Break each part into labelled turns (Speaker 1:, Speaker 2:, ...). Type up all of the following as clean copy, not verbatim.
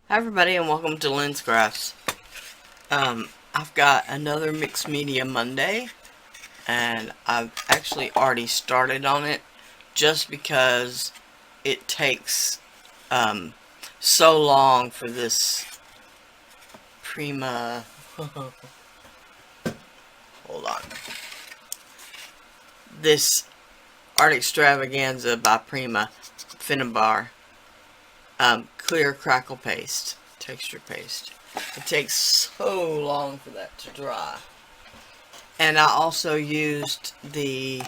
Speaker 1: Hi everybody and welcome to Lyn's Crafts. I've got another Mixed Media Monday and I've actually already started on it just because it takes so long for this Prima hold on. This Art Extravaganza by Prima Finnabair clear crackle paste, texture paste. It takes so long for that to dry. And I also used the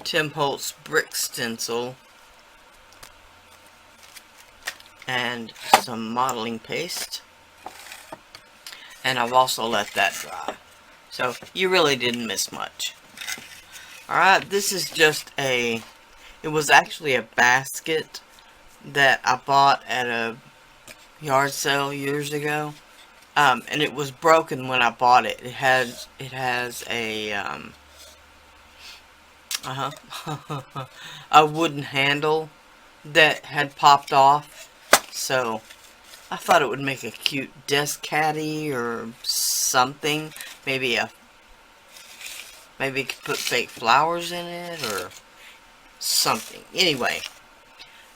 Speaker 1: Tim Holtz brick stencil and some modeling paste. And I've also let that dry. So you really didn't miss much. Alright, this is just it was actually a basket that I bought at a yard sale years ago. And it was broken when I bought it. It has a a wooden handle that had popped off. So I thought it would make a cute desk caddy or something. Maybe you could put fake flowers in it or something. Anyway,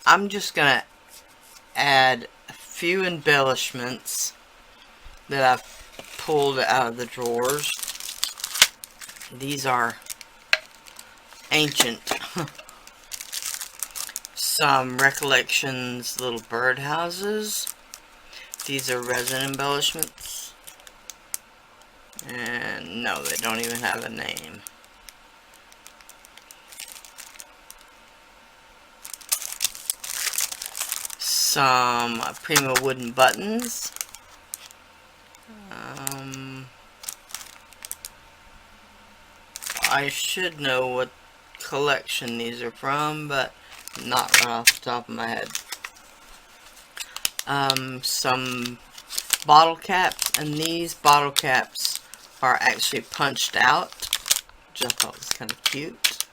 Speaker 1: I'm just going to add a few embellishments that I've pulled out of the drawers. These are ancient. Some Recollections little birdhouses. These are resin embellishments. And no, they don't even have a name. Some Prima wooden buttons. I should know what collection these are from, but not right off the top of my head. Some bottle caps, and these bottle caps are actually punched out, which I thought was kind of cute.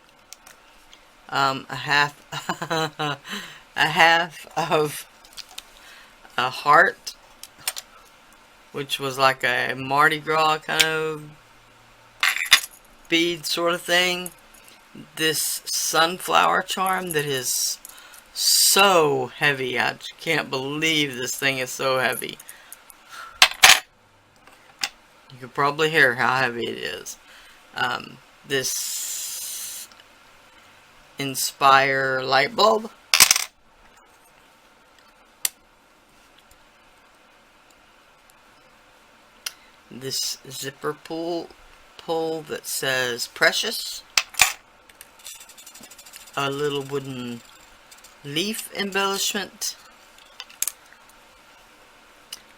Speaker 1: A half of a heart, which was like a Mardi Gras kind of bead sort of thing. This sunflower charm that is so heavy. I can't believe this thing is so heavy. You can probably hear how heavy it is. This Inspire light bulb. This zipper pull that says Precious. A little wooden leaf embellishment.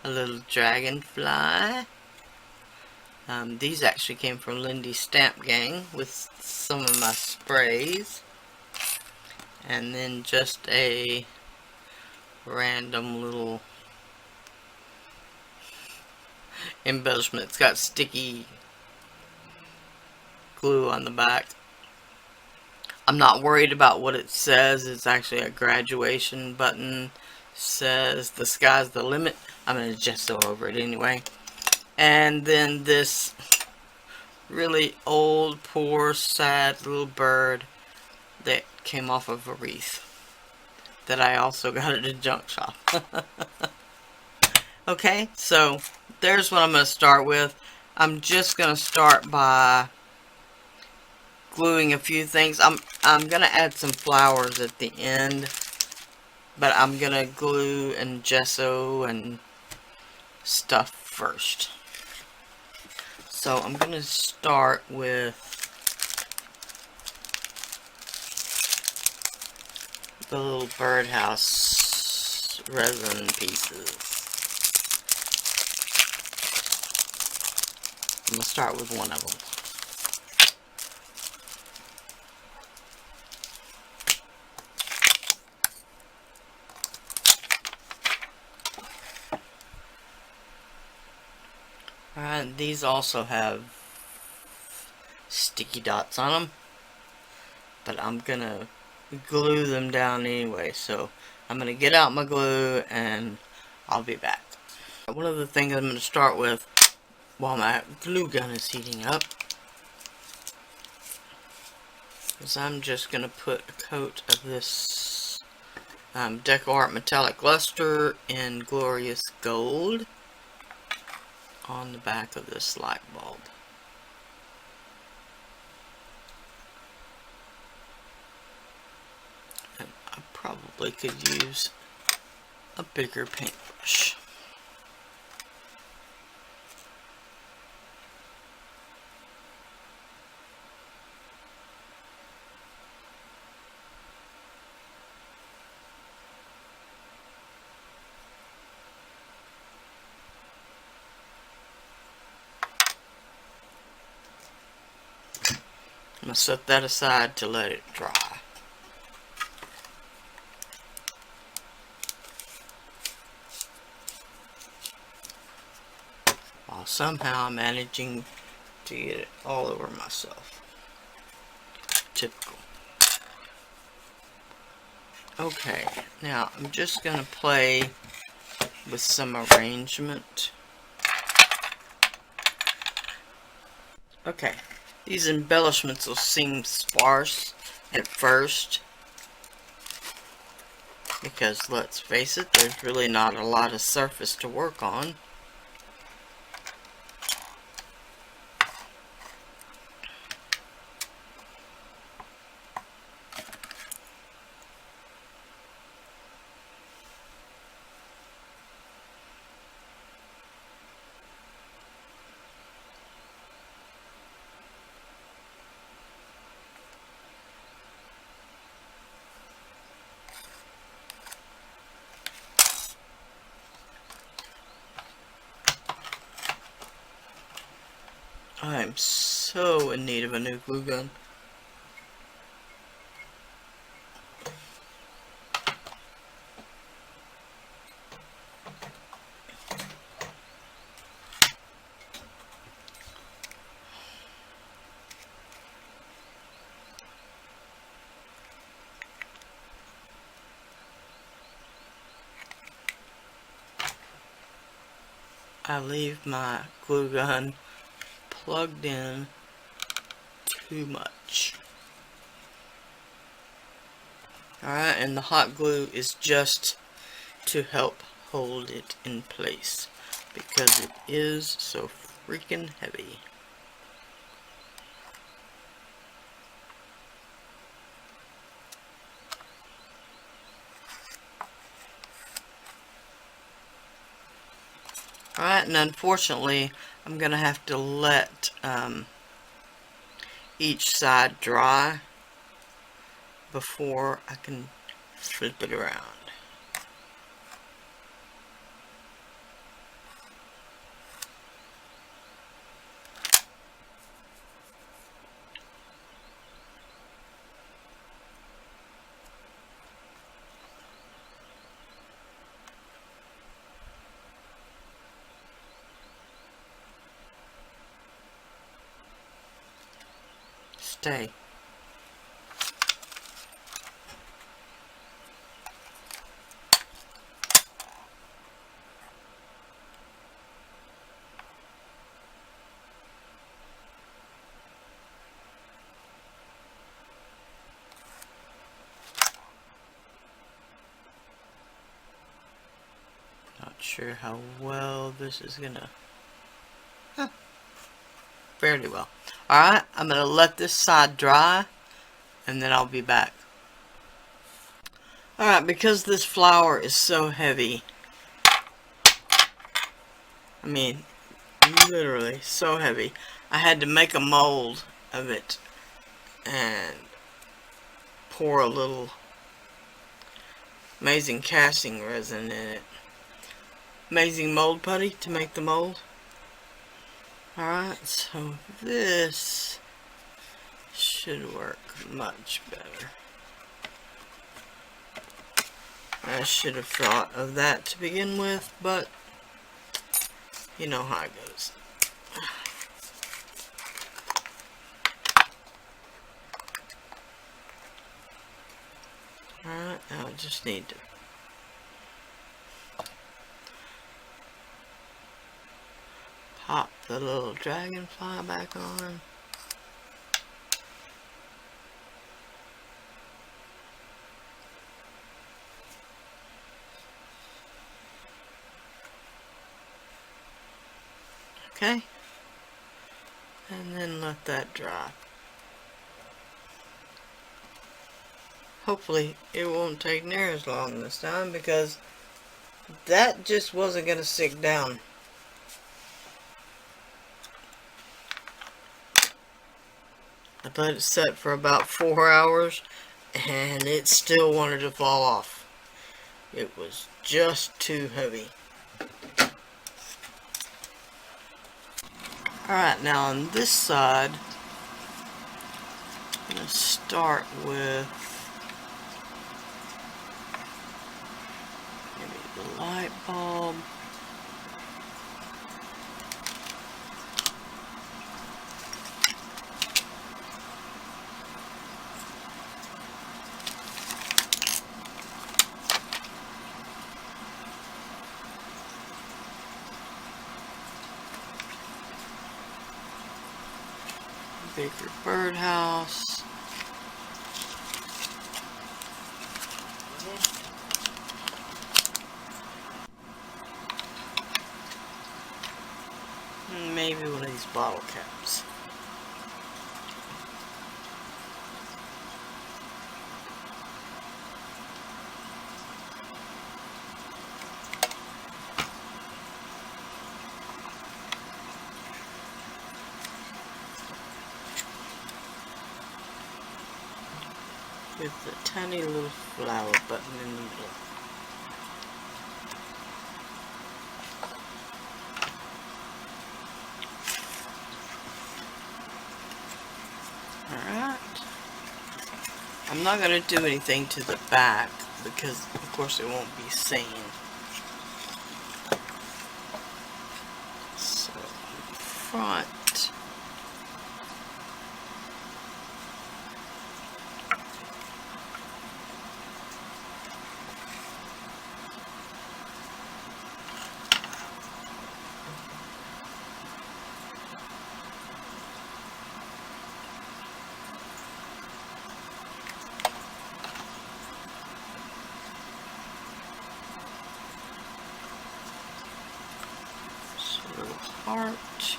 Speaker 1: A little dragonfly. These actually came from Lindy's Stamp Gang with some of my sprays. And then just a random little embellishment. It's got sticky glue on the back. I'm not worried about what it says. It's actually a graduation button. It says the sky's the limit. I'm going to gesso over it anyway. And then this really old, poor, sad little bird that came off of a wreath that I also got at a junk shop. Okay, so there's what I'm going to start with. I'm just going to start by gluing a few things. I'm going to add some flowers at the end, but I'm going to glue and gesso and stuff first. So I'm going to start with the little birdhouse resin pieces. I'm going to start with one of them. Alright, these also have sticky dots on them, but I'm gonna glue them down anyway. So I'm going to get out my glue and I'll be back. One of the things I'm going to start with while my glue gun is heating up is I'm just going to put a coat of this Deco Art Metallic Luster in Glorious Gold on the back of this light bulb. And I probably could use a bigger paintbrush. I'm going to set that aside to let it dry. While somehow managing to get it all over myself. Typical. Okay, now I'm just going to play with some arrangement. Okay. These embellishments will seem sparse at first because, let's face it, there's really not a lot of surface to work on. I'm so in need of a new glue gun. I leave my glue gun plugged in too much. Alright, and the hot glue is just to help hold it in place because it is so freaking heavy. Alright, and unfortunately, I'm going to have to let each side dry before I can flip it around. Stay. Not sure how well this is gonna... fairly well. Alright, I'm gonna let this side dry and then I'll be back. Alright, because this flower is so heavy, I mean, literally so heavy, I had to make a mold of it and pour a little amazing casting resin in it. Amazing mold putty to make the mold. Alright, so this should work much better. I should have thought of that to begin with, but you know how it goes. just need to pop the little dragonfly back on. Okay, and then let that dry. Hopefully it won't take near as long this time, because that just wasn't going to stick down. I let it set for about 4 hours and it still wanted to fall off. It was just too heavy. Alright, now on this side, I'm going to start with maybe the light bulb. Bigger birdhouse. And maybe one of these bottle caps. With the tiny little flower button in the middle. Alright. I'm not going to do anything to the back because of course it won't be seen. So front. Heart.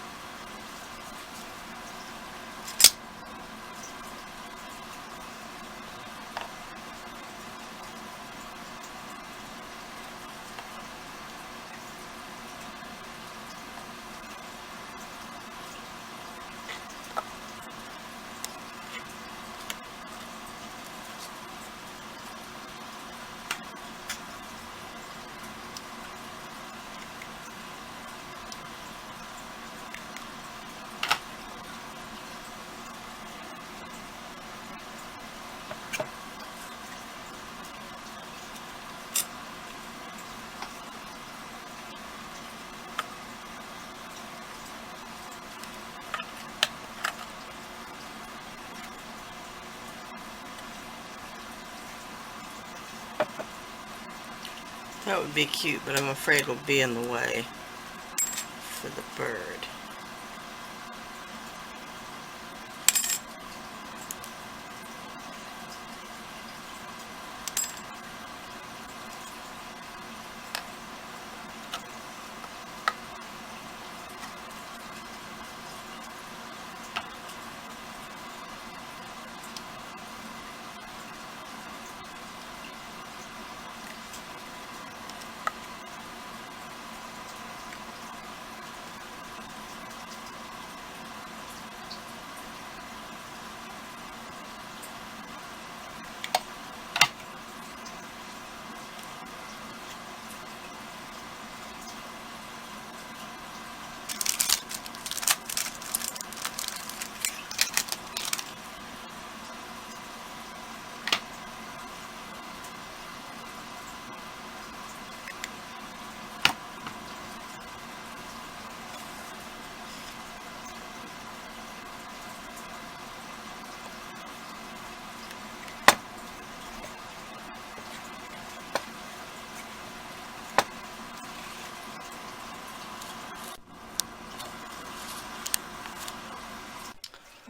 Speaker 1: That would be cute, but I'm afraid it'll be in the way for the bird.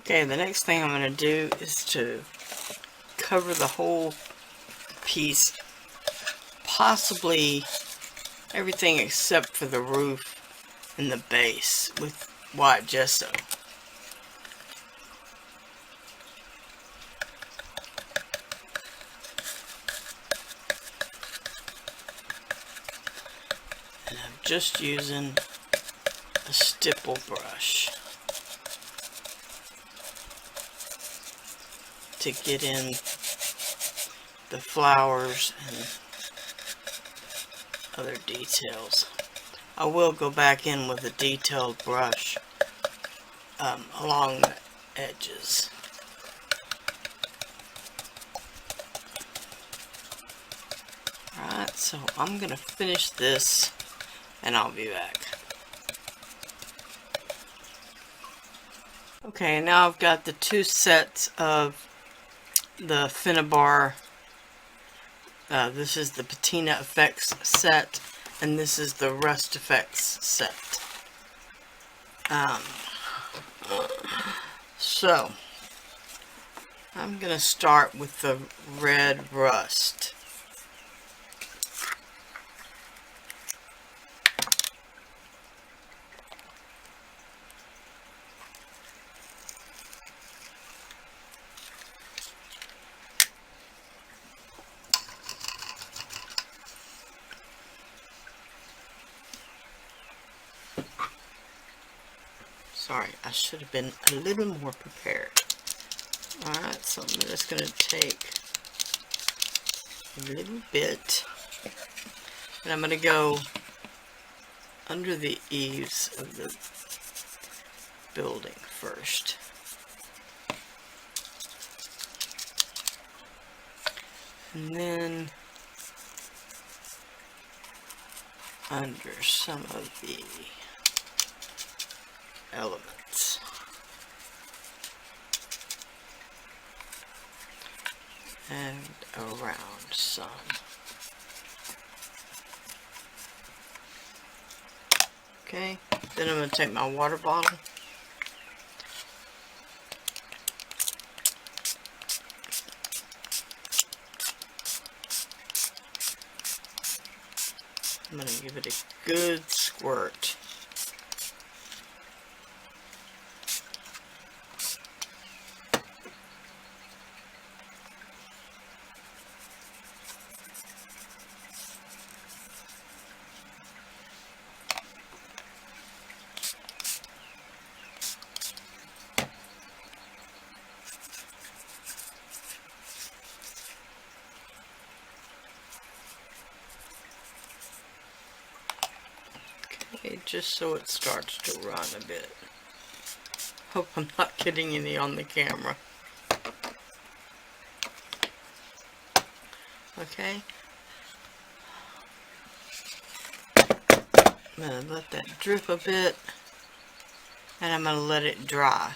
Speaker 1: Okay, the next thing I'm going to do is to cover the whole piece, possibly everything except for the roof and the base, with white gesso. And I'm just using a stipple brush to get in the flowers and other details. I will go back in with a detailed brush along the edges. Alright, so I'm going to finish this and I'll be back. Okay, now I've got the two sets of the Finnabair. This is the Patina Effects set, and this is the Rust Effects set. So, I'm going to start with the red rust. Sorry, I should have been a little more prepared. Alright, so I'm just going to take a little bit, and I'm going to go under the eaves of the building first. And then under some of the elements. And around some. Okay, then I'm going to take my water bottle. I'm going to give it a good squirt. Okay, just so it starts to run a bit. Hope I'm not getting any on the camera. Okay. I'm going to let that drip a bit, and I'm going to let it dry.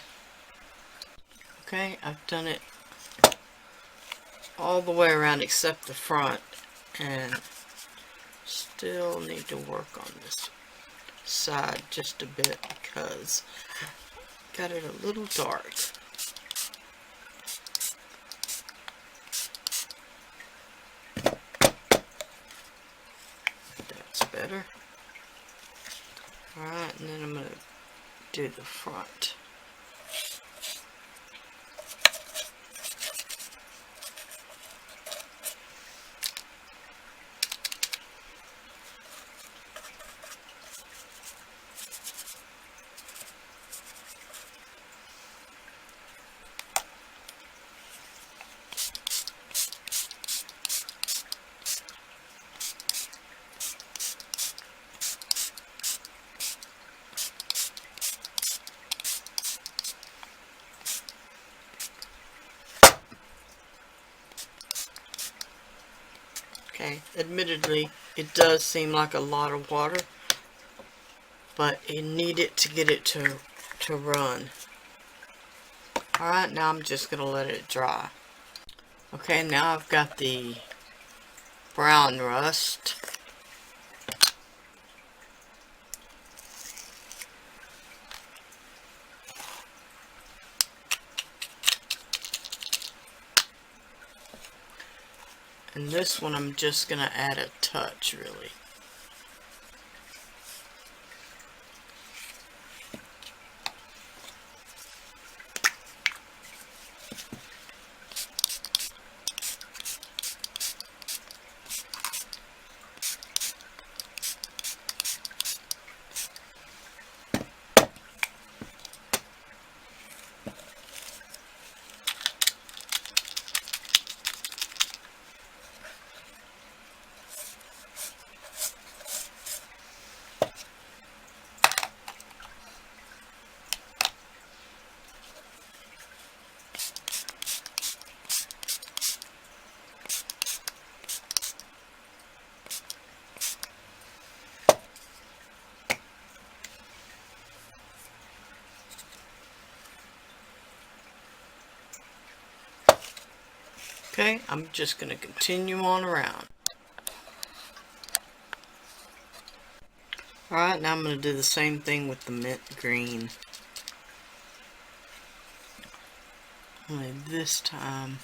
Speaker 1: Okay, I've done it all the way around except the front, and still need to work on this side just a bit because got it a little dark. That's better. Alright, and then I'm going to do the front. Okay, admittedly, it does seem like a lot of water, but you need it to get it to run. Alright, now I'm just going to let it dry. Okay, now I've got the brown rust. And this one I'm just going to add a touch, really. Okay, I'm just going to continue on around. Alright, now I'm going to do the same thing with the mint green. Only this time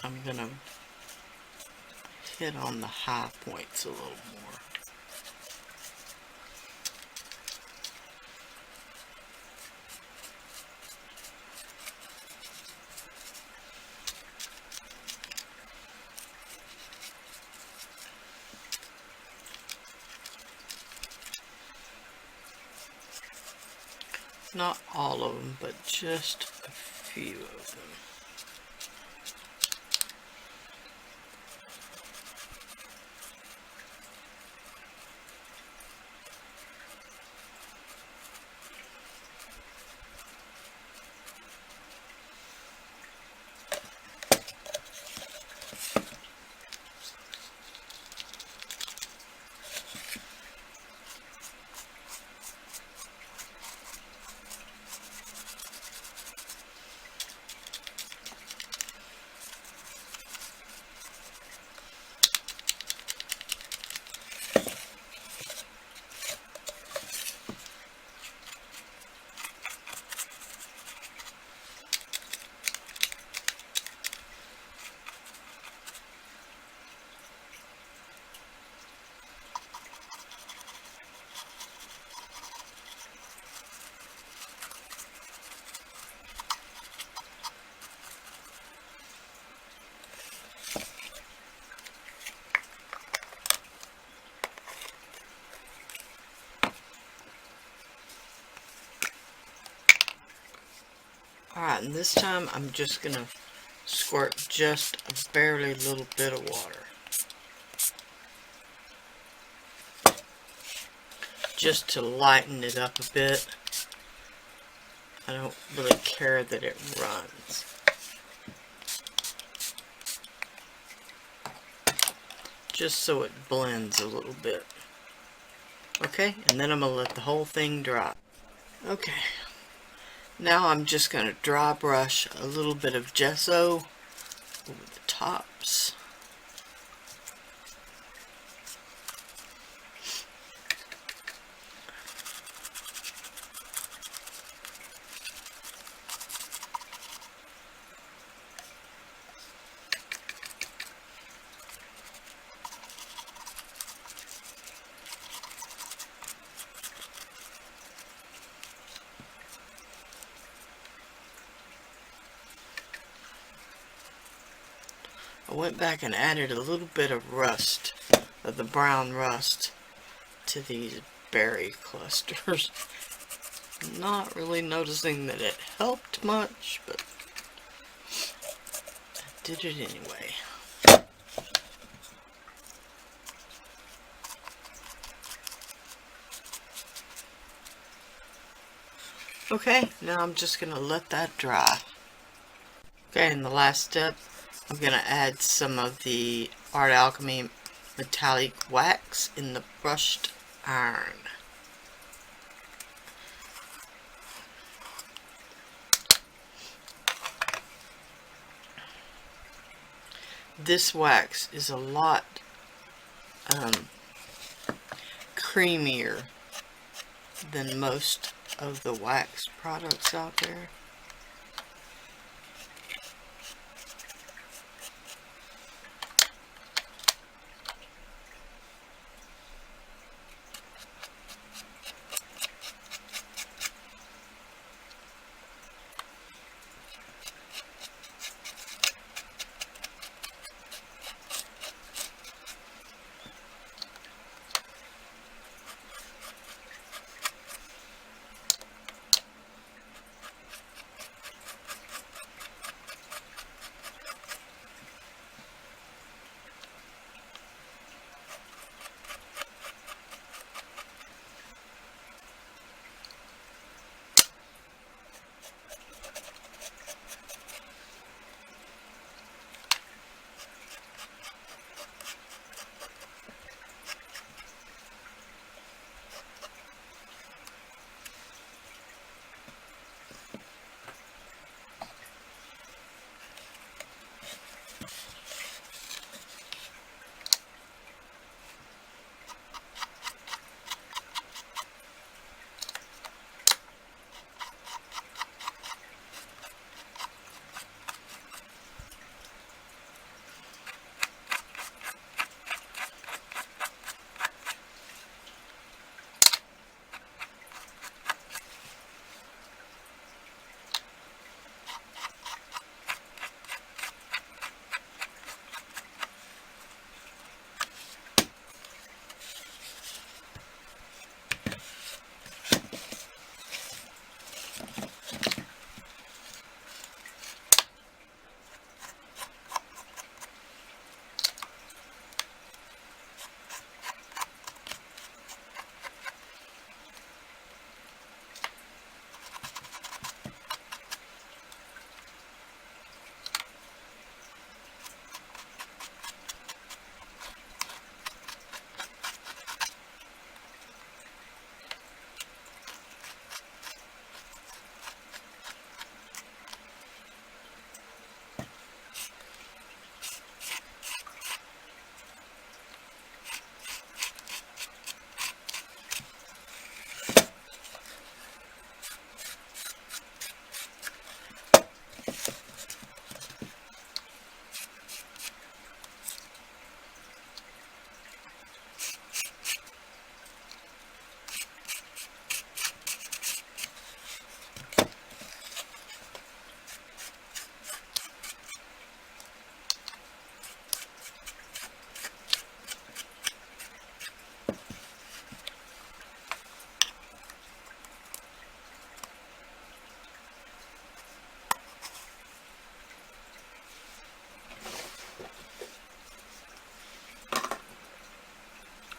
Speaker 1: I'm going to hit on the high points a little more. Not all of them, but just a few of them. Alright, and this time I'm just going to squirt just a barely little bit of water. Just to lighten it up a bit. I don't really care that it runs. Just so it blends a little bit. Okay, and then I'm going to let the whole thing dry. Okay. Now I'm just going to dry brush a little bit of gesso over the tops. I went back and added a little bit of rust, of the brown rust, to these berry clusters. Not really noticing that it helped much, but I did it anyway. Okay, now I'm just going to let that dry. Okay, and the last step, I'm going to add some of the Art Alchemy metallic wax in the brushed iron. This wax is a lot creamier than most of the wax products out there.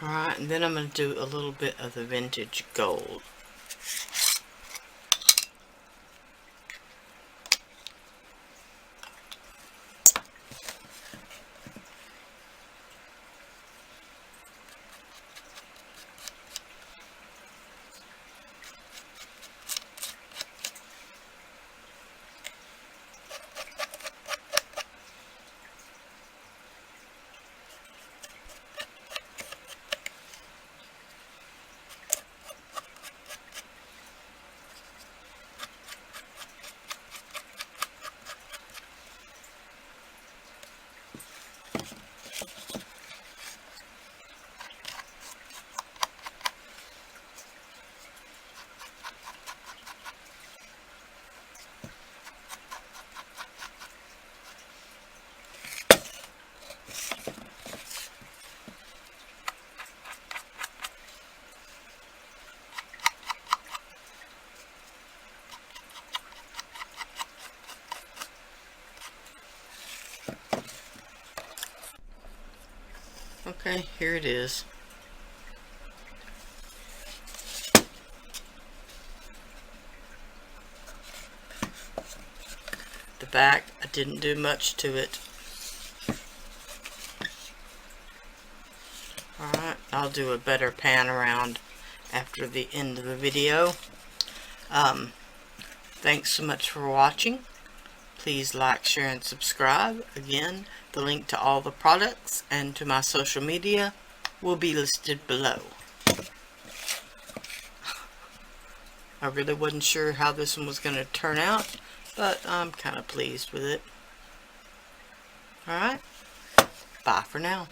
Speaker 1: Alright, and then I'm going to do a little bit of the vintage gold. Okay, here it is. The back, I didn't do much to it. Alright, I'll do a better pan around after the end of the video. Thanks so much for watching. Please like, share, and subscribe. Again, the link to all the products and to my social media will be listed below. I really wasn't sure how this one was going to turn out, but I'm kind of pleased with it. Alright, bye for now.